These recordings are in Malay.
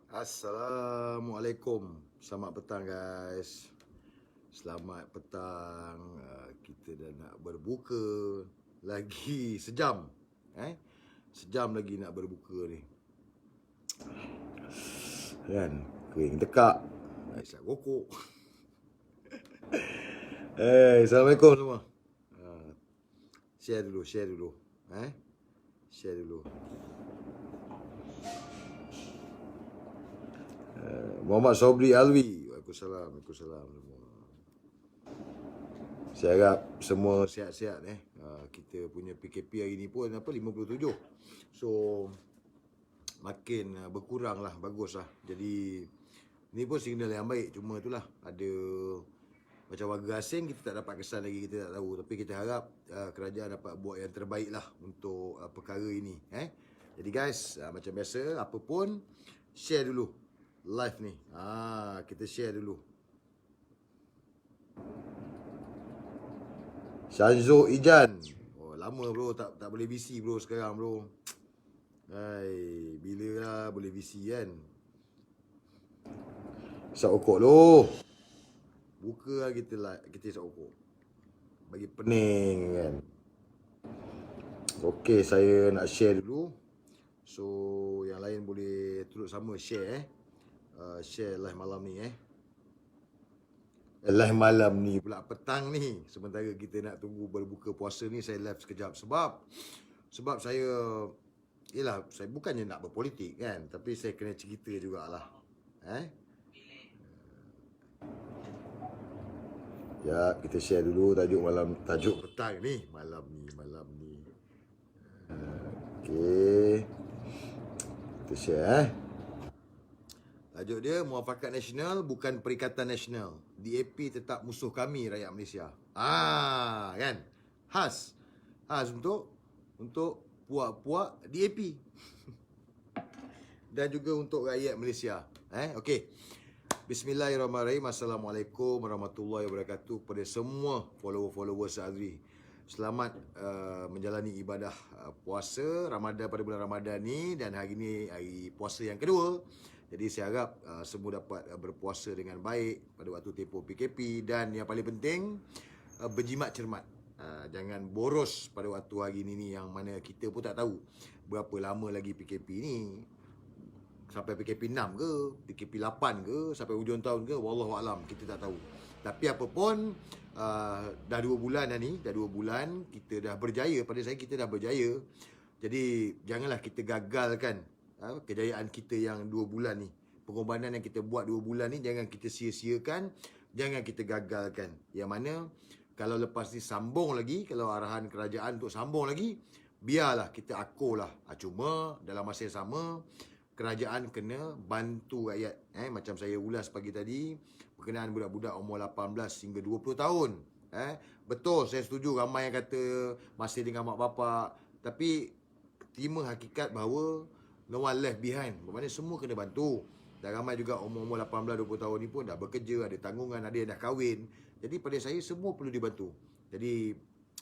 Assalamualaikum. Selamat petang guys. Selamat petang. Kita dah nak berbuka lagi sejam. Sejam lagi nak berbuka ni. Kan? Kering tekak. Isap rokok. Assalamualaikum semua. Share dulu. Share dulu. Muhammad Sobri Alwi. Waalaikumsalam semua. Saya harap semua sihat-sihat kita punya PKP hari ni pun 57. So makin berkurang lah, bagus lah. Jadi ni pun signal yang baik. Cuma itulah ada macam warga asing kita tak dapat kesan lagi, kita tak tahu. Tapi kita harap kerajaan dapat buat yang terbaik lah untuk perkara ini. Jadi guys, macam biasa, apa pun share dulu live ni. Kita share dulu. Shanzo Ijan. Oh, lama bro tak boleh VC bro sekarang bro. Bila lah boleh VC kan. Isap rokok lu. Buka lah kita isap rokok. Bagi pening kan. Okey, saya nak share dulu. So yang lain boleh turut sama share share live malam ni live malam ni pula petang ni. Sementara kita nak tunggu berbuka puasa ni, saya live sekejap. Sebab saya, yelah, saya bukannya nak berpolitik kan, tapi saya kena cerita jugalah. Ya, kita share dulu tajuk petang ni, malam ni. Okey. Kita share Tajuk dia, Muafakat Nasional bukan Perikatan Nasional. DAP tetap musuh kami, rakyat Malaysia. Kan? Khas untuk puak-puak DAP. Dan juga untuk rakyat Malaysia. Okey. Bismillahirrahmanirrahim. Assalamualaikum warahmatullahi wabarakatuh kepada semua follower-follower Azri. Selamat menjalani ibadah puasa Ramadan pada bulan Ramadan ni. Dan hari ni hari puasa yang kedua. Jadi saya harap semua dapat berpuasa dengan baik pada waktu tempoh PKP. Dan yang paling penting, berjimat cermat. Jangan boros pada waktu hari ni yang mana kita pun tak tahu berapa lama lagi PKP ni. Sampai PKP 6 ke, PKP 8 ke, sampai hujung tahun ke, wallahualam, kita tak tahu. Tapi apa pun, dah 2 bulan dah ni, dah 2 bulan, kita dah berjaya. Pada saya, kita dah berjaya. Jadi, janganlah kita gagalkan kejayaan kita yang 2 bulan ni. Pengorbanan yang kita buat 2 bulan ni, jangan kita sia-siakan, jangan kita gagalkan. Yang mana, kalau lepas ni sambung lagi, kalau arahan kerajaan untuk sambung lagi, biarlah kita akur lah. Cuma, dalam masa yang sama, kerajaan kena bantu rakyat. Macam saya ulas pagi tadi, berkenaan budak-budak umur 18 hingga 20 tahun. Betul, saya setuju ramai yang kata masih dengan mak bapak. Tapi terima hakikat bahawa no one left behind. Bermakna semua kena bantu. Dan ramai juga umur-umur 18-20 tahun ni pun dah bekerja, ada tanggungan, ada yang dah kahwin. Jadi pada saya semua perlu dibantu. Jadi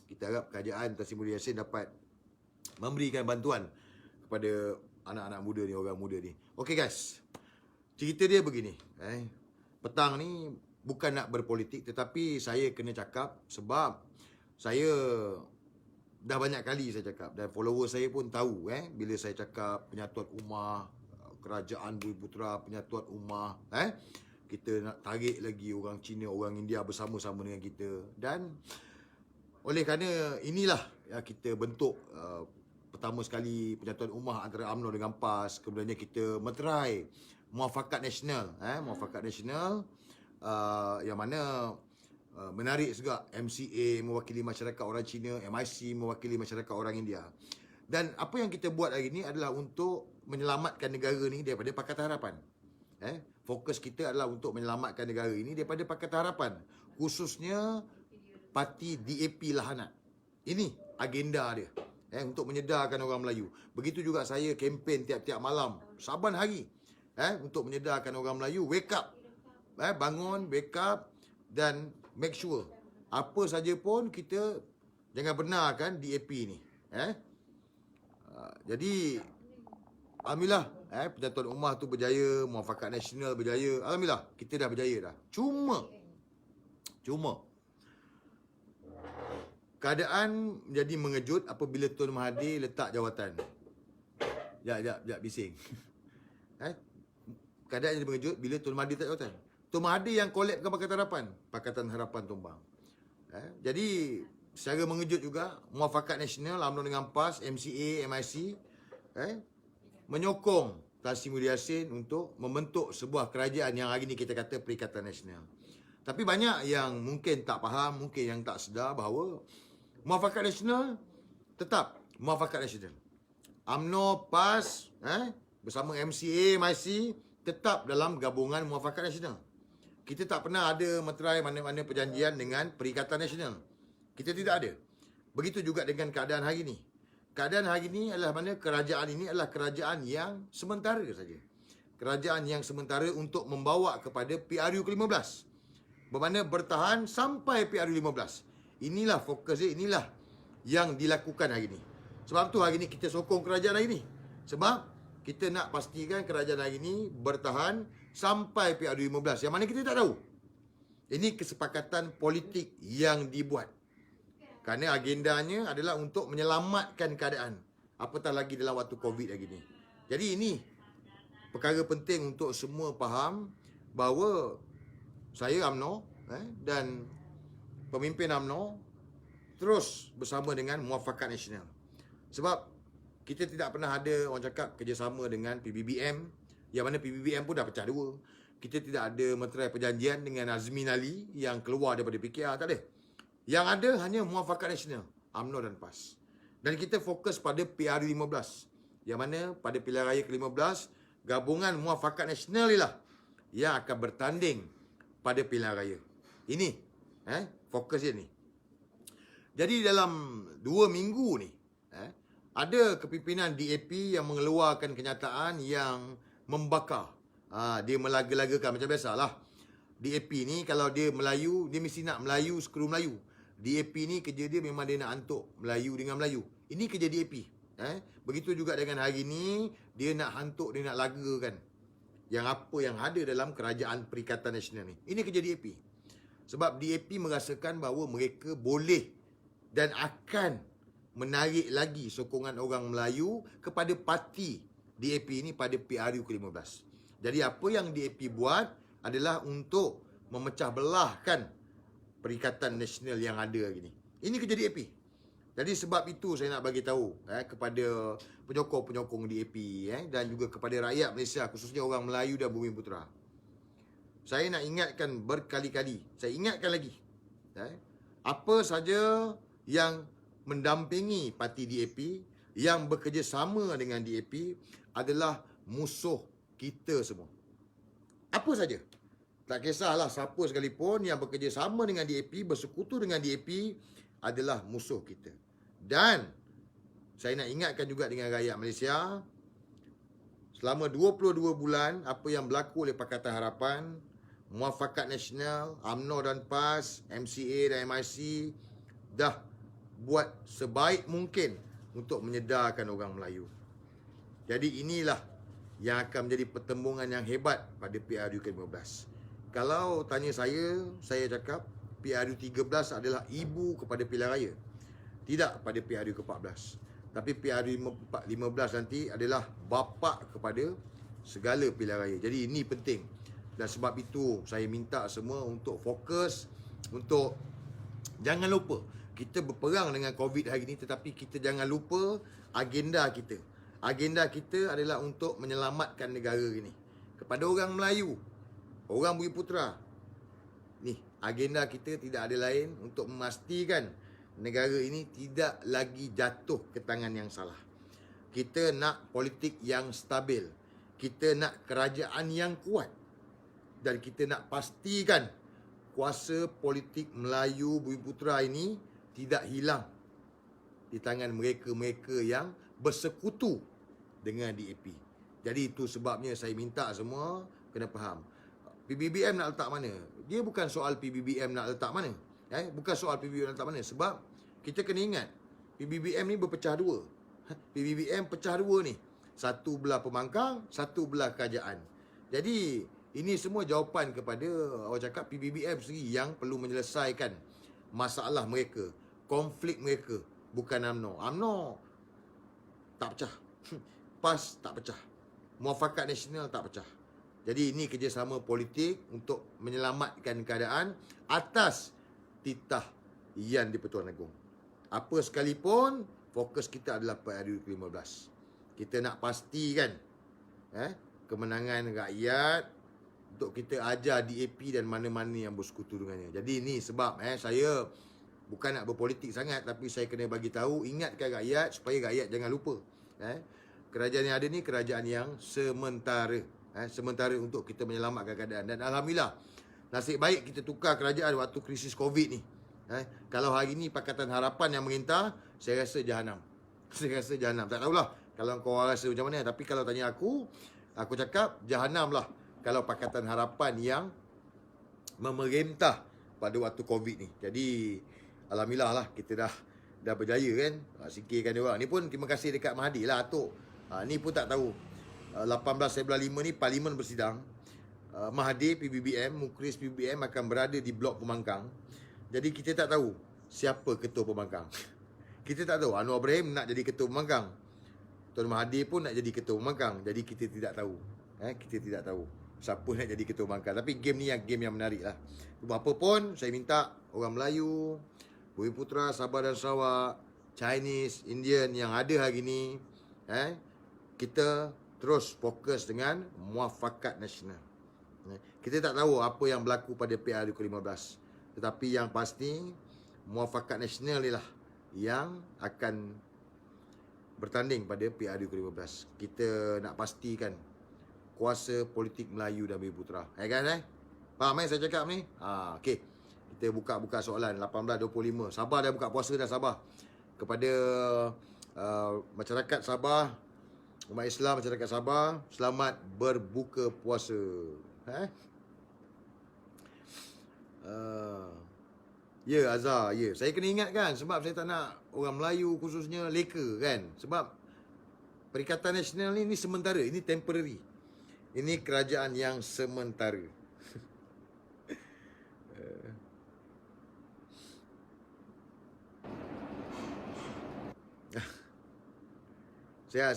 kita harap kerajaan Tan Sri Muhyiddin Yassin dapat memberikan bantuan kepada anak-anak muda ni, orang muda ni. Okey guys, cerita dia begini. Petang ni bukan nak berpolitik, tetapi saya kena cakap sebab saya dah banyak kali saya cakap dan follower saya pun tahu bila saya cakap penyatuan ummah, kerajaan Bumiputera, penyatuan ummah, kita nak tarik lagi orang Cina, orang India bersama-sama dengan kita. Dan oleh kerana inilah yang kita bentuk pertama sekali penyatuan ummah antara UMNO dengan PAS. Kemudiannya kita meterai Muafakat Nasional. Muafakat Nasional yang mana menarik juga MCA mewakili masyarakat orang Cina, MIC mewakili masyarakat orang India. Dan apa yang kita buat hari ini adalah untuk menyelamatkan negara ni daripada Pakatan Harapan. Fokus kita adalah untuk menyelamatkan negara ini daripada Pakatan Harapan. Khususnya parti DAP Lahanat. Ini agenda dia. Untuk menyedarkan orang Melayu. Begitu juga saya kempen tiap-tiap malam, saban hari. Untuk menyedarkan orang Melayu, wake up. Bangun, wake up dan make sure apa saja pun kita jangan benarkan DAP ni. Jadi alhamdulillah Penyatuan Ummah tu berjaya, Muafakat Nasional berjaya. Alhamdulillah, kita dah berjaya dah. Cuma keadaan menjadi mengejut apabila Tun Mahathir letak jawatan. Sekejap, bising. Keadaan jadi mengejut bila Tun Mahathir letak jawatan. Tun Mahathir yang collapkan Pakatan Harapan tumbang. Jadi secara mengejut juga, Muafakat Nasional, UMNO dengan PAS, MCA, MIC menyokong Tan Sri Muhyiddin Yassin untuk membentuk sebuah kerajaan yang hari ini kita kata Perikatan Nasional. Tapi banyak yang mungkin tak faham, mungkin yang tak sedar bahawa Muafakat Nasional tetap Muafakat Nasional. UMNO, PAS bersama MCA, MIC tetap dalam gabungan Muafakat Nasional. Kita tak pernah ada meterai mana-mana perjanjian dengan Perikatan Nasional. Kita tidak ada. Begitu juga dengan keadaan hari ini. Keadaan hari ini adalah mana kerajaan ini adalah kerajaan yang sementara saja. Kerajaan yang sementara untuk membawa kepada PRU ke-15. Bermakna bertahan sampai PRU 15. Inilah fokus dia, inilah yang dilakukan hari ini. Sebab tu hari ini kita sokong kerajaan hari ini. Sebab kita nak pastikan kerajaan hari ini bertahan sampai PRU 15. Yang mana kita tak tahu. Ini kesepakatan politik yang dibuat. Kerana agendanya adalah untuk menyelamatkan keadaan. Apatah lagi dalam waktu COVID lagi ni. Jadi ini perkara penting untuk semua faham bahawa saya UMNO dan pemimpin UMNO terus bersama dengan Muafakat Nasional. Sebab kita tidak pernah ada orang cakap kerjasama dengan PBBM, yang mana PBBM pun dah pecah dua. Kita tidak ada meterai perjanjian dengan Azmin Ali yang keluar daripada PKR, tak ada. Yang ada hanya Muafakat Nasional, UMNO dan PAS. Dan kita fokus pada PRU 15. Yang mana pada pilihan raya ke-15, gabungan Muafakat Nasional ialah yang akan bertanding pada pilihan raya. Ini fokus dia ni. Jadi dalam 2 minggu ni ada kepimpinan DAP yang mengeluarkan kenyataan yang membakar. Dia melaga-lagakan macam biasalah. DAP ni kalau dia Melayu, dia mesti nak Melayu skru Melayu. DAP ni kerja dia memang dia nak hantuk Melayu dengan Melayu. Ini kerja DAP. Begitu juga dengan hari ni, dia nak hantuk, dia nak lagakan yang apa yang ada dalam kerajaan Perikatan Nasional ni. Ini kerja DAP. Sebab DAP merasakan bahawa mereka boleh dan akan menarik lagi sokongan orang Melayu kepada parti DAP ni pada PRU ke-15. Jadi apa yang DAP buat adalah untuk memecah belahkan Perikatan Nasional yang ada hari ni. Ini kerja DAP. Jadi sebab itu saya nak bagi tahu kepada penyokong-penyokong DAP dan juga kepada rakyat Malaysia, khususnya orang Melayu dan Bumi Putera. Saya nak ingatkan berkali-kali. Saya ingatkan lagi. Apa saja yang mendampingi parti DAP, yang bekerjasama dengan DAP adalah musuh kita semua. Apa saja. Tak kisahlah siapa sekalipun yang bekerjasama dengan DAP, bersekutu dengan DAP adalah musuh kita. Dan saya nak ingatkan juga dengan rakyat Malaysia, selama 22 bulan apa yang berlaku oleh Pakatan Harapan, Muafakat Nasional, UMNO dan PAS, MCA dan MIC dah buat sebaik mungkin untuk menyedarkan orang Melayu. Jadi inilah yang akan menjadi pertembungan yang hebat pada PRU ke-15. Kalau tanya saya cakap PRU 13 adalah ibu kepada pilihan raya. Tidak pada PRU ke-14. Tapi PRU 15 nanti adalah bapa kepada segala pilihan raya. Jadi ini penting. Dan sebab itu saya minta semua untuk fokus, untuk jangan lupa. Kita berperang dengan COVID hari ini, tetapi kita jangan lupa agenda kita. Agenda kita adalah untuk menyelamatkan negara ini. Kepada orang Melayu, orang Bumi Putera, ni agenda kita tidak ada lain untuk memastikan negara ini tidak lagi jatuh ke tangan yang salah. Kita nak politik yang stabil. Kita nak kerajaan yang kuat. Dan kita nak pastikan kuasa politik Melayu Bumi Putera ini tidak hilang di tangan mereka-mereka yang bersekutu dengan DAP. Jadi itu sebabnya saya minta semua kena faham. PBBM nak letak mana? Dia bukan soal PBBM nak letak mana. Bukan soal PBBM nak letak mana. Sebab kita kena ingat, PBBM ni berpecah dua. PBBM pecah dua ni. satu belah pembangkang, satu belah kerajaan. Jadi ini semua jawapan kepada orang cakap PBBM sendiri yang perlu menyelesaikan masalah mereka, konflik mereka, bukan UMNO. UMNO tak pecah. PAS tak pecah. Muafakat Nasional tak pecah. Jadi ini kerjasama politik untuk menyelamatkan keadaan atas titah Yan di-Pertuan Agong. Apa sekalipun, fokus kita adalah PRU ke-15. Kita nak pastikan kemenangan rakyat untuk kita ajar DAP dan mana-mana yang bersekutu dengannya. Jadi ini sebab saya bukan nak berpolitik sangat, tapi saya kena bagi tahu, ingatkan rakyat supaya rakyat jangan lupa. Kerajaan yang ada ni kerajaan yang sementara. Sementara untuk kita menyelamatkan keadaan. Dan Alhamdulillah, nasib baik kita tukar kerajaan waktu krisis COVID ni. Kalau hari ni Pakatan Harapan yang merintah, saya rasa jahanam. Saya rasa jahanam. Tak tahulah kalau kau rasa macam mana. Tapi kalau tanya aku cakap jahanam lah kalau Pakatan Harapan yang memerintah pada waktu COVID ni. Jadi Alhamdulillah lah kita dah berjaya kan singkirkan dia orang. Ni pun terima kasih dekat Mahathir lah Atuk. Ni pun tak tahu 18/5 ni Parlimen bersidang. Mahathir PBBM, Mukris PBBM akan berada di blok pembangkang. Jadi kita tak tahu siapa ketua pembangkang. Kita tak tahu. Anwar Ibrahim nak jadi ketua pembangkang, Tuan Mahathir pun nak jadi ketua pembangkang. Jadi kita tidak tahu. Kita tidak tahu siapa nak jadi ketua pembangkang. Tapi game ni game yang menarik lah. Apa pun saya minta orang Melayu, Bumiputera, Sabah dan Sarawak, Chinese, Indian yang ada hari ni, kita terus fokus dengan muafakat nasional. Kita tak tahu apa yang berlaku pada PRU ke-15. Tetapi yang pasti, muafakat nasional ni lah yang akan bertanding pada PRU ke-15. Kita nak pastikan kuasa politik Melayu dan Bumiputera. Kan? Faham saya cakap ni? Okey. Kita buka soalan 18.25. Sabah dah buka puasa dah Sabah. Kepada masyarakat Sabah, umat Islam masyarakat Sabah, selamat berbuka puasa. Ya Azhar, ya. Saya kena ingatkan sebab saya tak nak orang Melayu khususnya leka kan. Sebab Perikatan Nasional ni sementara, ini temporary. Ini kerajaan yang sementara. Sihat.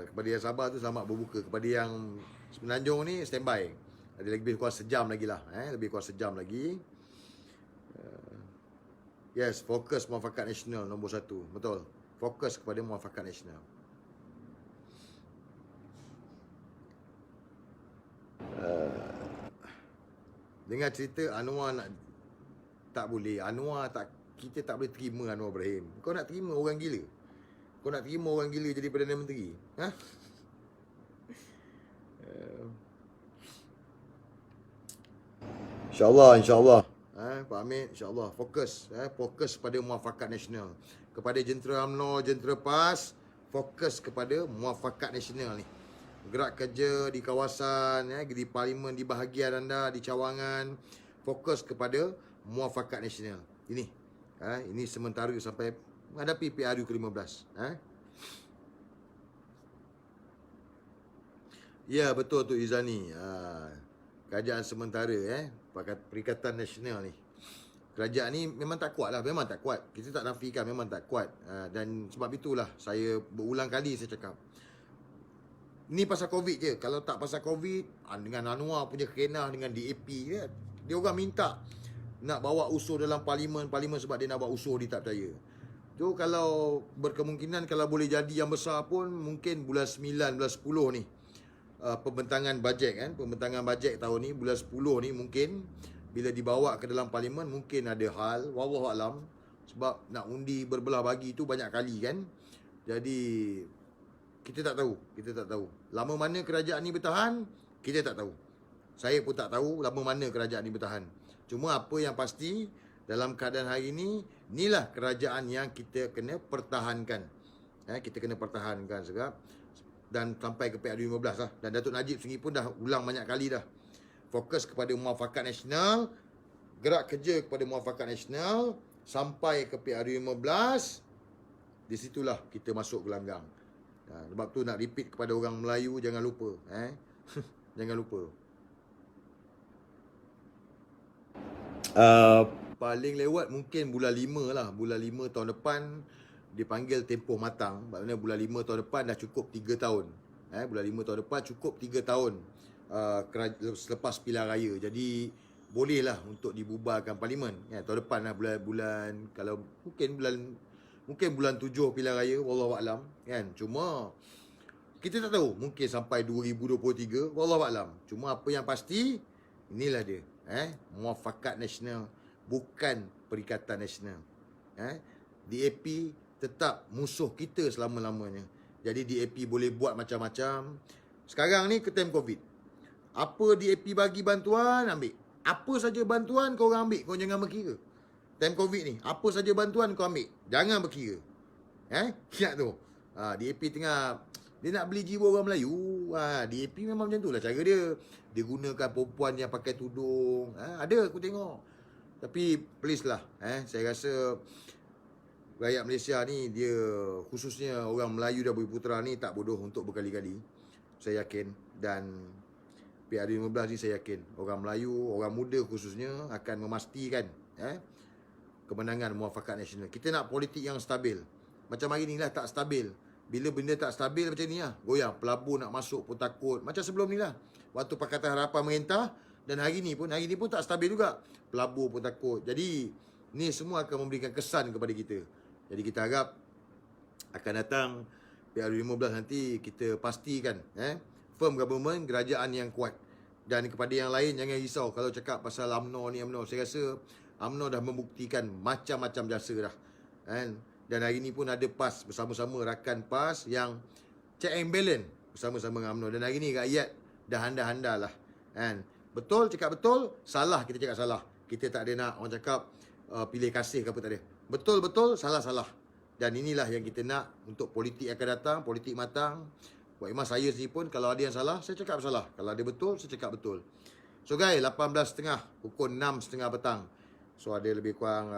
Kepada yang Sabah tu selamat berbuka. Kepada yang Semenanjung ni standby. Ada lebih kurang sejam lagi lah. Lebih kurang sejam lagi. Yes, fokus muafakat nasional nombor 1. Betul. Fokus kepada muafakat nasional. Dengar cerita Anwar nak tak boleh. Kita tak boleh terima Anwar Ibrahim. Kau nak terima orang gila? Kau nak terima orang gila jadi Perdana Menteri? InsyaAllah. Pak Hamid, insyaAllah. Fokus pada muafakat nasional. Kepada jentera UMNO, jentera PAS, fokus kepada muafakat nasional ni. Gerak kerja di kawasan, di parlimen, di bahagian anda, di cawangan. Fokus kepada muafakat nasional. Ini sementara sampai menghadapi PRU ke-15. Ya, betul tu Izani. Kerajaan sementara Perikatan Nasional ni. Kerajaan ni memang tak kuat lah. Memang tak kuat. Kita tak nafikan memang tak kuat. Dan sebab itulah saya berulang kali saya cakap. Ni pasal COVID je. Kalau tak pasal COVID, dengan Anwar punya kenah dengan DAP dia orang minta nak bawa usul dalam parlimen sebab dia nak bawa usul dia tak percaya. Tu kalau berkemungkinan kalau boleh jadi yang besar pun mungkin bulan 9, bulan 10 ni. Pembentangan bajet pembentangan bajet tahun ni bulan 10 ni mungkin bila dibawa ke dalam parlimen mungkin ada hal wallahualam sebab nak undi berbelah bagi tu banyak kali kan. Jadi kita tak tahu lama mana kerajaan ni bertahan, kita tak tahu. Saya pun tak tahu lama mana kerajaan ni bertahan. Cuma apa yang pasti dalam keadaan hari ni, inilah kerajaan yang kita kena pertahankan. Kita kena pertahankan sebab dan sampai ke PRU 15 lah. Dan Datuk Najib sendiri pun dah ulang banyak kali dah. Fokus kepada muafakat nasional, gerak kerja kepada muafakat nasional sampai ke PRU 15. Di situlah kita masuk gelanggang. Sebab tu nak repeat kepada orang Melayu, jangan lupa. Jangan lupa. Paling lewat mungkin bulan 5 lah. Bulan 5 tahun depan dipanggil tempoh matang. Maknanya bulan 5 tahun depan dah cukup 3 tahun. Bulan 5 tahun depan cukup 3 tahun selepas pilihan raya. Jadi bolehlah untuk dibubarkan parlimen. Tahun depan lah bulan kalau mungkin bulan 7 pilihan raya, wallahualam kan. Cuma kita tak tahu, mungkin sampai 2023, wallahualam. Cuma apa yang pasti, inilah dia. Muafakat nasional, bukan Perikatan Nasional. DAP tetap musuh kita selama-lamanya. Jadi DAP boleh buat macam-macam. Sekarang ni ke time COVID, apa DAP bagi bantuan, ambil. Apa saja bantuan kau orang ambil, kau jangan berkira. Time COVID ni, apa saja bantuan kau ambil, jangan berkira. Ingat tu. DAP tengah, dia nak beli jiwa orang Melayu. DAP memang macam tu lah cara dia. Dia gunakan perempuan yang pakai tudung. Ada aku tengok. Tapi please lah, saya rasa rakyat Malaysia ni, dia khususnya orang Melayu dan Bumiputera ni tak bodoh untuk berkali-kali. Saya yakin. Dan PR15 ni saya yakin orang Melayu, orang muda khususnya akan memastikan kemenangan Muafakat Nasional. Kita nak politik yang stabil. Macam hari ni lah tak stabil. Bila benda tak stabil macam ni lah, goyang. Pelabur nak masuk pun takut. Macam sebelum ni lah, waktu Pakatan Harapan merintah. Dan hari ni pun tak stabil juga. Pelabur pun takut. Jadi ni semua akan memberikan kesan kepada kita. Jadi kita harap akan datang PR15 nanti kita pastikan firm government, kerajaan yang kuat. Dan kepada yang lain jangan risau kalau cakap pasal UMNO ni, UMNO. Saya rasa UMNO dah membuktikan macam-macam jasa dah. Dan hari ni pun ada PAS bersama-sama rakan PAS yang check and balance bersama-sama dengan UMNO. Dan hari ni rakyat dah handal-handal lah. Betul cakap betul, salah kita cakap salah. Kita tak ada nak orang cakap pilih kasih ke apa, tak ada. Betul-betul, salah-salah. Dan inilah yang kita nak untuk politik akan datang, politik matang. Buat Iman saya sendiri pun, kalau ada yang salah, saya cakap salah. Kalau ada betul, saya cakap betul. So guys, 18.30, pukul 6.30 petang. So ada lebih kurang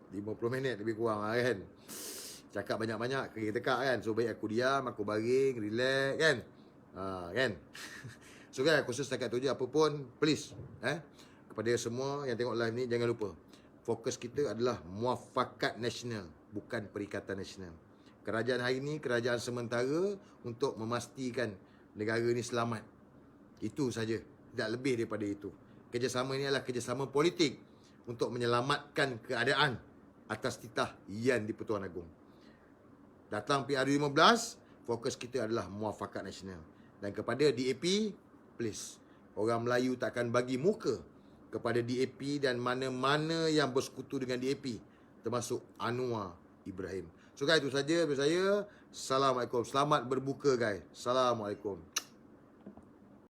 50 minit lebih kurang kan. Cakap banyak-banyak, kaki tekak kan. So baik aku diam, aku baring, relax kan. Kan. So guys, aku rasa setakat tu je. Apa pun, please kepada semua yang tengok live ni, jangan lupa fokus kita adalah Muafakat Nasional, bukan Perikatan Nasional. Kerajaan hari ni kerajaan sementara untuk memastikan negara ni selamat. Itu saja, tidak lebih daripada itu. Kerjasama ini adalah kerjasama politik untuk menyelamatkan keadaan atas titah Yang di-Pertuan Agong. Datang PR15, fokus kita adalah Muafakat Nasional. Dan kepada DAP, please, orang Melayu tak akan bagi muka kepada DAP dan mana-mana yang bersekutu dengan DAP, termasuk Anwar Ibrahim. So guys, itu saja dari saya. Assalamualaikum. Selamat berbuka guys. Assalamualaikum.